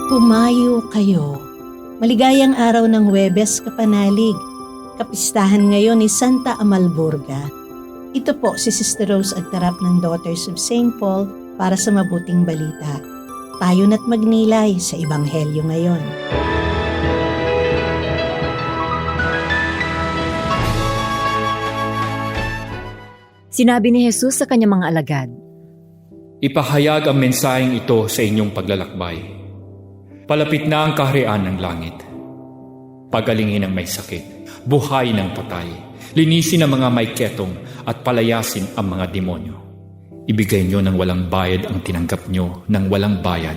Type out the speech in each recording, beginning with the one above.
Humayo kayo. Maligayang araw ng Huwebes, kapanalig. Kapistahan ngayon ni Santa Amalburga. Ito po si Sister Rose Agtarap ng Daughters of St. Paul para sa mabuting balita. Tayo na't magnilay sa Ebanghelyo ngayon. Sinabi ni Jesus sa kanyang mga alagad, Ipahayag ang mensaheng ito sa inyong paglalakbay. Palapit na ang kaharian ng langit. Pagalingin ang may sakit, buhay ng patay, linisin ang mga may ketong at palayasin ang mga demonyo. Ibigay nyo ng walang bayad ang tinanggap nyo ng walang bayad.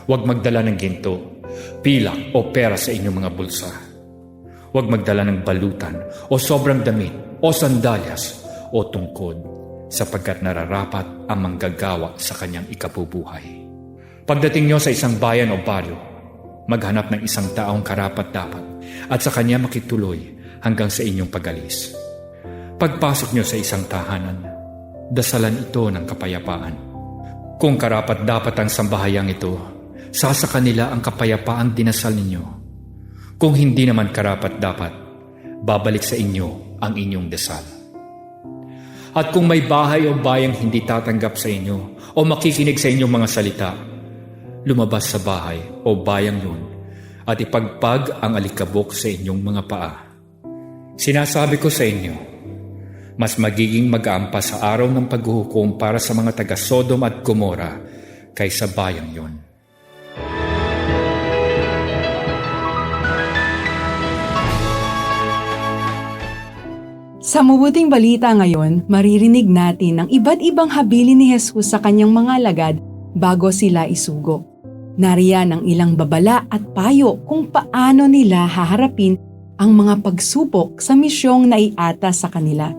Huwag magdala ng ginto, pilak o pera sa inyong mga bulsa. Huwag magdala ng balutan o sobrang damit o sandalyas o tungkod, sapagkat nararapat ang manggagawa sa kanyang ikabubuhay. Pagdating nyo sa isang bayan o baryo, maghanap ng isang taong karapat-dapat at sa kanya makituloy hanggang sa inyong pag-alis. Pagpasok nyo sa isang tahanan, dasalan ito ng kapayapaan. Kung karapat-dapat ang sambahayang ito, sa kanila ang kapayapaang dinasal ninyo. Kung hindi naman karapat-dapat, babalik sa inyo ang inyong dasal. At kung may bahay o bayang hindi tatanggap sa inyo o makikinig sa inyong mga salita, lumabas sa bahay o bayang yun at ipagpag ang alikabok sa inyong mga paa. Sinasabi ko sa inyo, mas magiging mag-aampas sa araw ng paghuhukom para sa mga taga Sodom at Gomora kaysa bayang yun. Sa mabuting balita ngayon, maririnig natin ang iba't ibang habilin ni Jesus sa kanyang mga alagad bago sila isugo. Nariyan ang ilang babala at payo kung paano nila haharapin ang mga pagsubok sa misyong naiata sa kanila.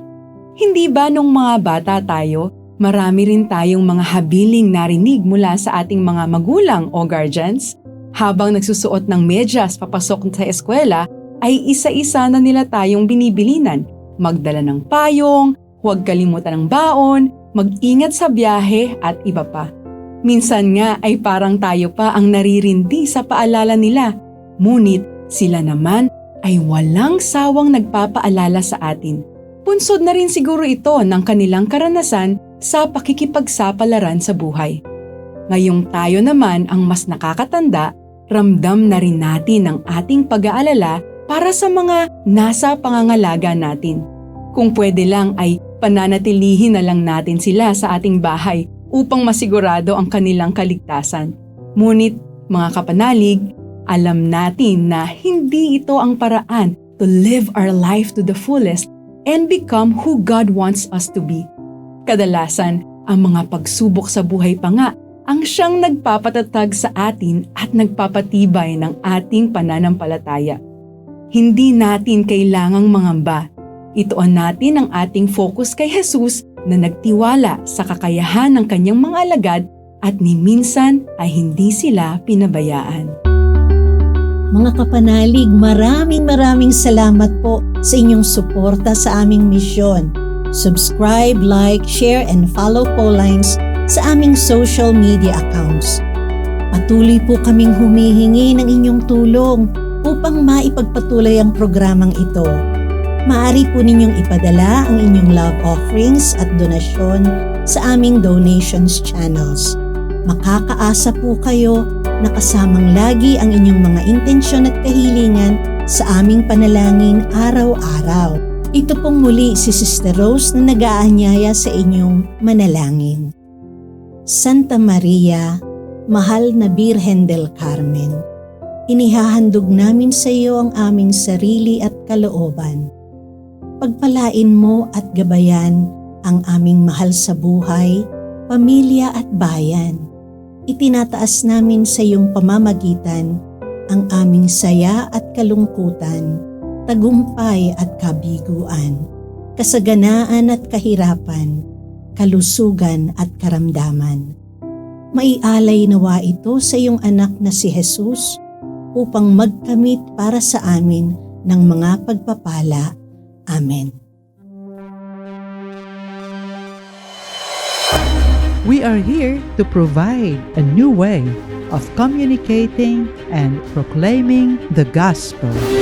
Hindi ba nung mga bata tayo, marami rin tayong mga habiling narinig mula sa ating mga magulang o guardians? Habang nagsusuot ng medyas papasok sa eskwela, ay isa-isa na nila tayong binibilinan. Magdala ng payong, huwag kalimutan ng baon, mag-ingat sa biyahe at iba pa. Minsan nga ay parang tayo pa ang naririndi sa paalala nila. Ngunit sila naman ay walang sawang nagpapaalala sa atin. Punsod na rin siguro ito ng kanilang karanasan sa pakikipagsapalaran sa buhay. Ngayong tayo naman ang mas nakakatanda, ramdam na rin natin ang ating pag-aalala para sa mga nasa pangangalaga natin. Kung pwede lang ay pananatilihin na lang natin sila sa ating bahay upang masigurado ang kanilang kaligtasan. Ngunit mga kapanalig, alam natin na hindi ito ang paraan to live our life to the fullest and become who God wants us to be. Kadalasan, ang mga pagsubok sa buhay pa nga ang siyang nagpapatatag sa atin at nagpapatibay ng ating pananampalataya. Hindi natin kailangang mangamba. Ituon natin ang ating focus kay Jesus na nagtiwala sa kakayahan ng kanyang mga alagad at ni minsan ay hindi sila pinabayaan. Mga kapanalig, maraming salamat po sa inyong suporta sa aming misyon. Subscribe, like, share, and follow Paulines sa aming social media accounts. Patuloy po kaming humihingi ng inyong tulong upang maipagpatuloy ang programang ito. Maaari po ninyong ipadala ang inyong love offerings at donasyon sa aming donations channels. Makakaasa po kayo na kasamang lagi ang inyong mga intensyon at kahilingan sa aming panalangin araw-araw. Ito pong muli si Sister Rose na nag-aanyaya sa inyong manalangin. Santa Maria, mahal na Birhen del Carmen, inihahandog namin sa iyo ang aming sarili at kalooban. Pagpalain mo at gabayan ang aming mahal sa buhay, pamilya at bayan. Itinataas namin sa iyong pamamagitan ang aming saya at kalungkutan, tagumpay at kabiguan, kasaganaan at kahirapan, kalusugan at karamdaman. Maialay nawa ito sa iyong anak na si Jesus upang magkamit para sa amin ng mga pagpapala. Amen. We are here to provide a new way of communicating and proclaiming the gospel.